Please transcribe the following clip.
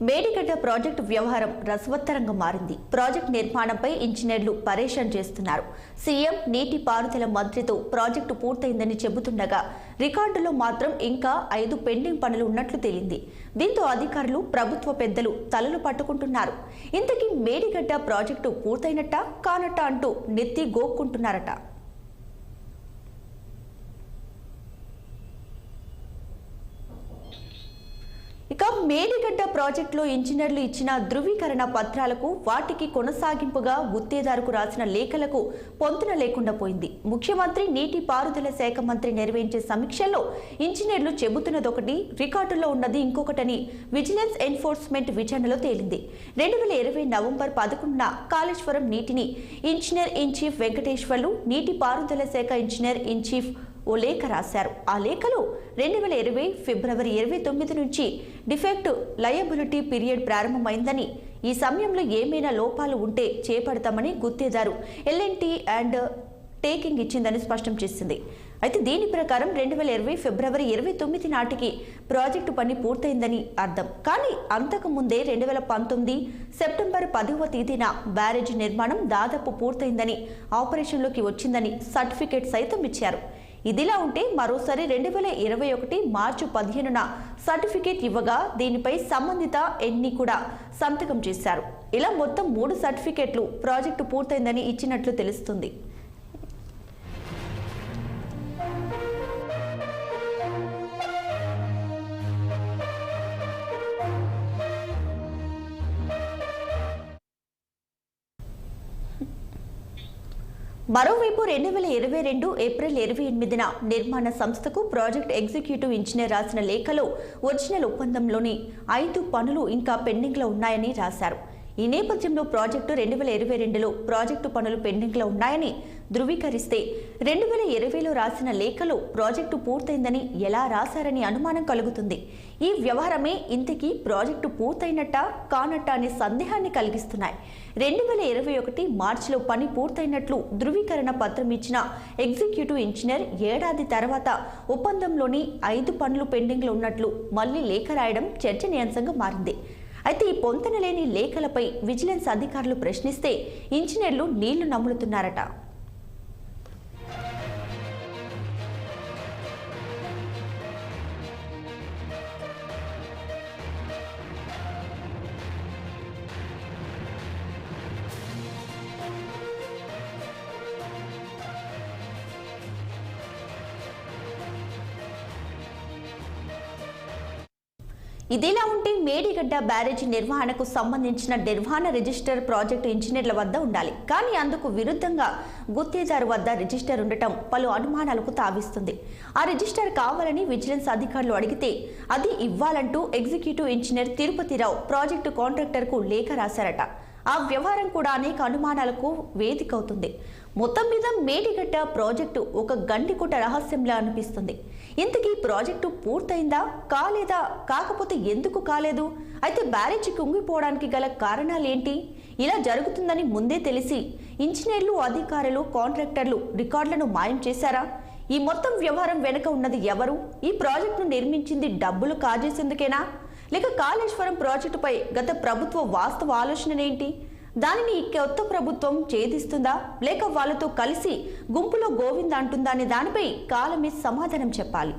Medigadda project వ్యవహారం రసవత్తరంగా మారింది. ప్రాజెక్టు నిర్మాణంపై ఇంజనీర్లు పరేషాన్ చేస్తున్నారు. సీఎం నీటి పారుదల మంత్రితో ప్రాజెక్టు పూర్తయిందని చెబుతుండగా రికార్డులో మాత్రం ఇంకా 5 పెండింగ్ పనులు ఉన్నట్లు తేలింది. దీంతో అధికారులు, ప్రభుత్వ పెద్దలు తలలు పట్టుకుంటున్నారు. ఇంతకీ మేడిగడ్డ ప్రాజెక్టు పూర్తయినట్టా కానట్టా అంటూ నెత్తి గోక్కుంటున్నారట. ఇక మేడిగడ్డ ప్రాజెక్టులో ఇంజనీర్లు ఇచ్చిన ధృవీకరణ పత్రాలకు, వాటికి కొనసాగింపుగా గుత్తేదారుకు రాసిన లేఖలకు పొంతన లేకుండా పోయింది. ముఖ్యమంత్రి, నీటి పారుదల శాఖ మంత్రి నిర్వహించే సమీక్షల్లో ఇంజనీర్లు చెబుతున్నదొకటి, రికార్డుల్లో ఉన్నది ఇంకొకటని విజిలెన్స్ ఎన్ఫోర్స్మెంట్ విచారణలో తేలింది. 2020 నవంబర్ 11న కాళేశ్వరం నీటిని ఇంజనీర్ ఇన్ చీఫ్ వెంకటేశ్వర్లు, నీటి పారుదల శాఖ ఇంజనీర్ ఇన్ చీఫ్ ఓ లేఖ రాశారు. ఆ లేఖలో 2020 ఫిబ్రవరి 29 నుంచి డిఫెక్ట్ లయబిలిటీ పీరియడ్ ప్రారంభమైందని, ఈ సమయంలో ఏమైనా లోపాలు ఉంటే చేపడతామని గుత్తేదారు ఎల్ఎన్టీ అండ్ టేకింగ్ ఇచ్చిందని స్పష్టం చేసింది. అయితే దీని ప్రకారం 2020 ఫిబ్రవరి 29 నాటికి ప్రాజెక్టు పని పూర్తయిందని అర్థం. కానీ అంతకు ముందే 2019 సెప్టెంబర్ 10వ తేదీన బ్యారేజీ నిర్మాణం దాదాపు పూర్తయిందని, ఆపరేషన్లోకి వచ్చిందని సర్టిఫికేట్ సైతం ఇచ్చారు. ఇదిలా ఉంటే మరోసారి 2021 మార్చి 15న సర్టిఫికేట్ ఇవ్వగా దీనిపై సంబంధిత ఎన్ని కూడా సంతకం చేశారు. ఇలా మొత్తం 3 సర్టిఫికేట్లు ప్రాజెక్టు పూర్తయిందని ఇచ్చినట్లు తెలుస్తుంది. మరోవైపు 2022 ఏప్రిల్ 28న నిర్మాణ సంస్థకు ప్రాజెక్ట్ ఎగ్జిక్యూటివ్ ఇంజనీర్ రాసిన లేఖలో ఒరిజినల్ ఒప్పందంలోని 5 పనులు ఇంకా పెండింగ్లో ఉన్నాయని రాశారు. ఈ నేపథ్యంలో ప్రాజెక్టు 2022లో ప్రాజెక్టు పనులు పెండింగ్లో ఉన్నాయని ధృవీకరిస్తే 2020లో రాసిన లేఖలో ప్రాజెక్టు పూర్తయిందని ఎలా రాశారని అనుమానం కలుగుతుంది. ఈ వ్యవహారమే ఇంతకీ ప్రాజెక్టు పూర్తయినట్టా కానట్టా అనే సందేహాన్ని కలిగిస్తున్నాయి. 2021 మార్చిలో పని పూర్తయినట్లు ధృవీకరణ పత్రం ఇచ్చిన ఎగ్జిక్యూటివ్ ఇంజనీర్ ఏడాది తర్వాత ఒప్పందంలోని 5 పనులు పెండింగ్లో ఉన్నట్లు మళ్లీ లేఖ రాయడం చర్చనీయాంశంగా మారింది. అయితే ఈ పొంతన లేని లేఖలపై విజిలెన్స్ అధికారులు ప్రశ్నిస్తే ఇంజనీర్లు నీళ్లు నములుతున్నారట. ఇదిలా ఉంటే మేడిగడ్డ బ్యారేజీ నిర్వహణకు సంబంధించిన నిర్వహణ రిజిస్టర్ ప్రాజెక్టు ఇంజనీర్ల వద్ద ఉండాలి. కానీ అందుకు విరుద్ధంగా గుత్తేదారు వద్ద రిజిస్టర్ ఉండటం పలు అనుమానాలకు తావిస్తుంది. ఆ రిజిస్టర్ కావాలని విజిలెన్స్ అధికారులు అడిగితే అది ఇవ్వాలంటూ ఎగ్జిక్యూటివ్ ఇంజనీర్ తిరుపతిరావు ప్రాజెక్టు కాంట్రాక్టర్కు లేఖ రాశారట. ఆ వ్యవహారం కూడా అనేక అనుమానాలకు వేదికవుతుంది. మొత్తం మీద మేడిగడ్డ ప్రాజెక్టు ఒక గండికోట రహస్యంలా అనిపిస్తుంది. ఇంతకీ ప్రాజెక్టు పూర్తయిందా కాలేదా, కాకపోతే ఎందుకు కాలేదు, అయితే బ్యారేజీ కుంగిపోవడానికి గల కారణాలేంటి, ఇలా జరుగుతుందని ముందే తెలిసి ఇంజనీర్లు, అధికారులు, కాంట్రాక్టర్లు రికార్డులను మాయం చేశారా? ఈ మొత్తం వ్యవహారం వెనుక ఉన్నది ఎవరు? ఈ ప్రాజెక్టును నిర్మించింది డబ్బులు కాజేసేందుకేనా, లేక కాళేశ్వరం ప్రాజెక్టుపై గత ప్రభుత్వ వాస్తవ ఆలోచననేంటి? దానిని ఈ కొత్త ప్రభుత్వం ఛేదిస్తుందా, లేక వాళ్ళతో కలిసి గుంపులో గోవింద అంటుందా అనే దానిపై కాలమే సమాధానం చెప్పాలి.